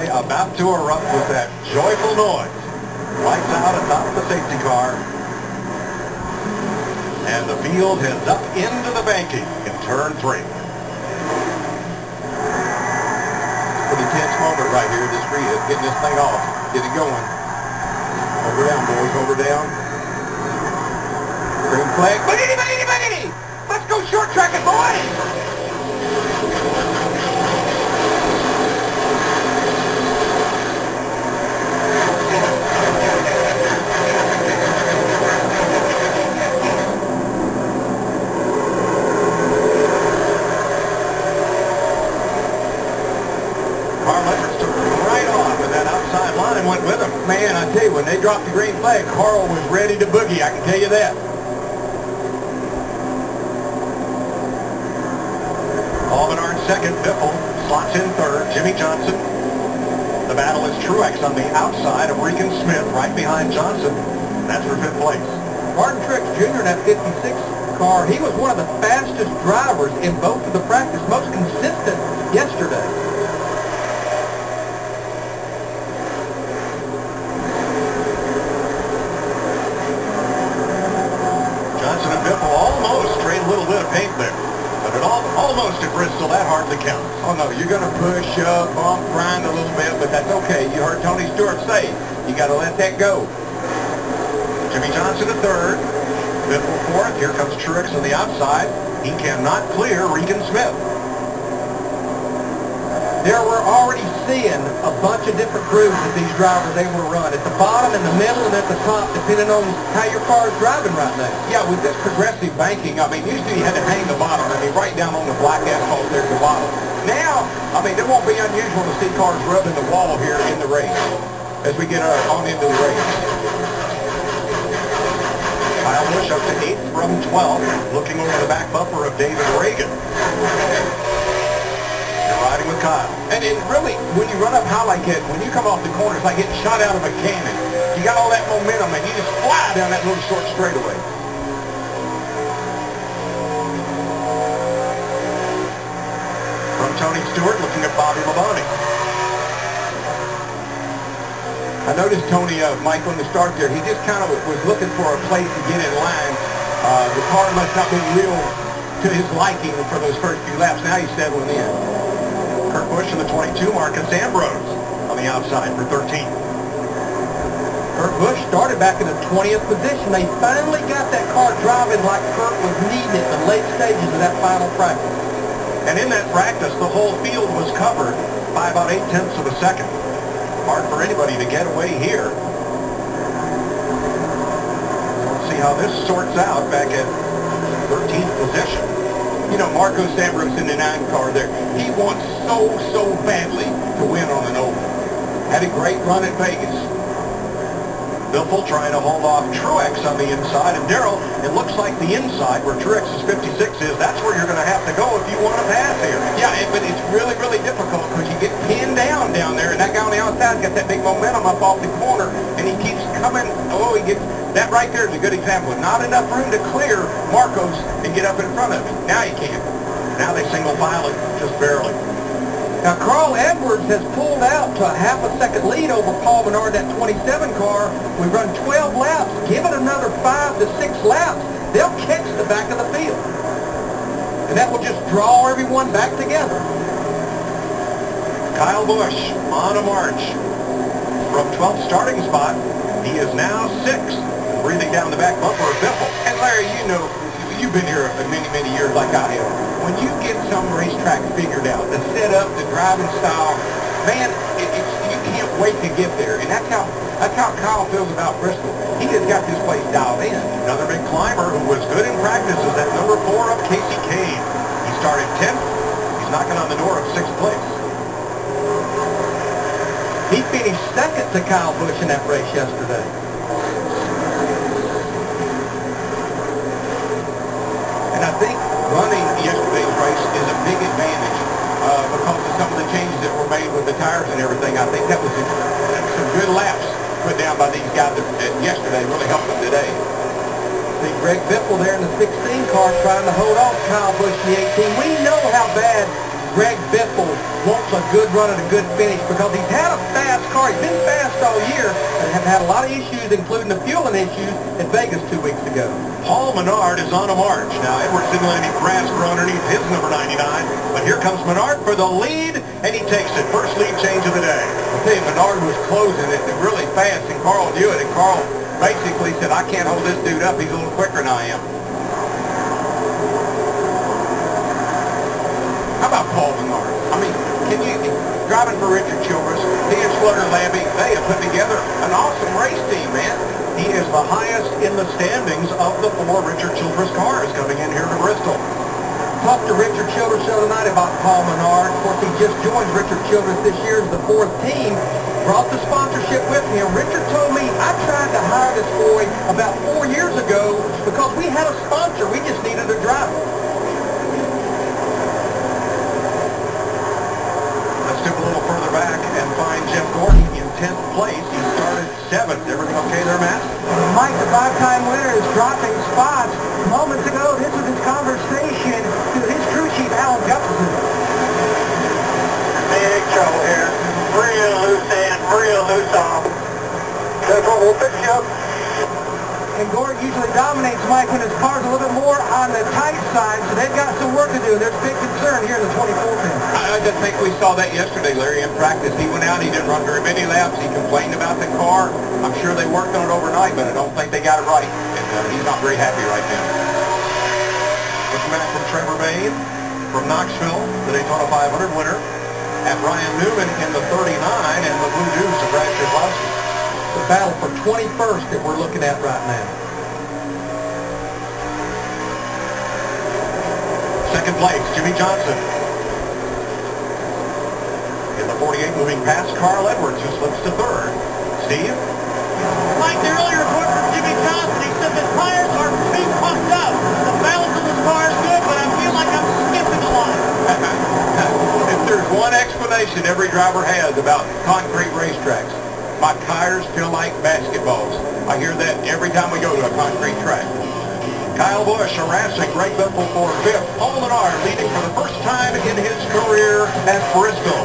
Thunder Valley about to erupt with that joyful noise. Lights out atop the safety car. And the field heads up into the banking in turn 3. Pretty tense moment right here. This is getting this thing off. Get it going. Over down, boys. Over down. Green flag. Boogity, boogity, boogity! Let's go short track it, boys! Went with them. Man, I tell you, when they dropped the green flag, Carl was ready to boogie, I can tell you that. Almenard second, Biffle slots in third, Jimmy Johnson. The battle is Truex on the outside of Regan Smith, right behind Johnson. That's for 5th place. Martin Truex Jr. in that 56 car, he was one of the fastest drivers in both of the practice, most consistent yesterday. Johnson and Biffle almost trade a little bit of paint there. But it almost at Bristol, that hardly counts. Oh no, you're going to push up, bump, grind a little bit, but that's okay. You heard Tony Stewart say, you got to let that go. Jimmy Johnson at third. Biffle fourth. Here comes Truex on the outside. He cannot clear Regan Smith. There we're already seeing a bunch of different grooves that these drivers are able to run. At the bottom, in the middle, and at the top, depending on how your car is driving right now. Yeah, with this progressive banking, I mean, usually you had to hang the bottom. I mean, right down on the black asphalt there at the bottom. Now, I mean, it won't be unusual to see cars rubbing the wall here in the race as we get on into the race. Kyle Busch up to 8th from 12th, looking over the back bumper of David Reagan. You're riding with Kyle. And really, when you run up high like that, when you come off the corner, it's like getting shot out of a cannon. You got all that momentum, and you just fly down that little short straightaway. From Tony Stewart, looking at Bobby Labonte. I noticed Tony, Mike, on the start there, he just kind of was looking for a place to get in line. The car must not be real to his liking for those first few laps. Now he's settling in. Kurt Busch in the 22, Marcus Ambrose on the outside for 13th. Kurt Busch started back in the 20th position. They finally got that car driving like Kurt was needing it in the late stages of that final practice. And in that practice, the whole field was covered by about 0.8 of a second. Hard for anybody to get away here. Let's see how this sorts out back at 13th position. You know, Marcos Ambrose in the 9 car there, he wants so badly to win on an oval. Had a great run at Vegas. Biffle trying to hold off Truex on the inside, and Darrell, it looks like the inside where Truex's 56 is, that's where you're going to have to go if you want to pass here. Yeah, but it's really difficult because you get pinned down there, and that guy on the outside's got that big momentum up off the corner, and he keeps coming. Oh, he gets that right there is a good example. Not enough room to clear Marcos and get up in front of him. Now he can. Now they single file it just barely. Now, Carl Edwards has pulled out to a half a second lead over Paul Menard, that 27 car. We run 12 laps. Give it another 5 to 6 laps. They'll catch the back of the field. And that will just draw everyone back together. Kyle Busch on a march. From 12th starting spot, he is now 6th, breathing down the back bumper of Biffle. And Larry, you know, you've been here many years like I have. When you get some racetrack figured out, the setup, the driving style, man, you can't wait to get there. And that's how Kyle feels about Bristol. He just got this place dialed in. Another big climber who was good in practice is that number 4 of Casey Kane. He started 10th. He's knocking on the door of 6th place. He finished second to Kyle Busch in that race yesterday. And I think running yesterday's race is a big advantage because of some of the changes that were made with the tires and everything. I think that was some good laps put down by these guys yesterday. Really helped them today. See Greg Biffle there in the 16 car trying to hold off Kyle Busch in the 18. We know how bad Greg Biffle wants a good run and a good finish because he's had a fast car. He's been fast all year and have had a lot of issues, including the fueling issues at Vegas 2 weeks ago. Paul Menard is on a march. Now, Edwards didn't let any grass grow underneath his number 99, but here comes Menard for the lead, and he takes it. First lead change of the day. I tell you, Menard was closing it really fast, and Carl knew it, and Carl basically said, I can't hold this dude up. He's a little quicker than I am. How about Paul Menard? I mean, driving for Richard Childress, he and Slugger Labby, they have put together an awesome race team, man. He is the highest in the standings of the 4 Richard Childress cars coming in here to Bristol. Talked to Richard Childress the other night about Paul Menard. Of course, he just joined Richard Childress this year as the 4th team. Brought the sponsorship with him. Richard told me, I tried to hire this boy about 4 years ago because we had a sponsor. We just needed a driver. Let's dip a little further back and find Jeff Gordon in 10th place. He started 7th. Everything okay there, Matt? Mike, the 5-time winner, is dropping spots. Moments ago, this was his conversation to his crew chief, Alan Jefferson. Big trouble here. Real loose in, real loose off. That's what we'll fix you up. And Gordon usually dominates Mike when his car's a little bit more on the tight side, so they've got some work to do. There's big concern here in the 24 pin. I just think we saw that yesterday, Larry, in practice. He went out, he didn't run very many laps. He complained about the car. I'm sure they worked on it overnight, but I don't think they got it right. And he's not very happy right now. Looking back from Trevor Bain, from Knoxville, the Daytona 500 winner, at Ryan Newman in the 39, and the Blue Deuce of Brad Keselowski. The battle for 21st that we're looking at right now. Second place, Jimmy Johnson. In the 48, moving past Carl Edwards, who slips to 3rd. Steve? Like the earlier report from Jimmy Johnson, he said the tires are too pumped up. The balance of this car is good, but I feel like I'm skipping a lot. If there's one explanation every driver has about concrete racetracks, my tires feel like basketballs. I hear that every time we go to a concrete track. Kyle Busch harassing Greg Biffle for 5th. Paul Menard leading for the first time in his career at Bristol.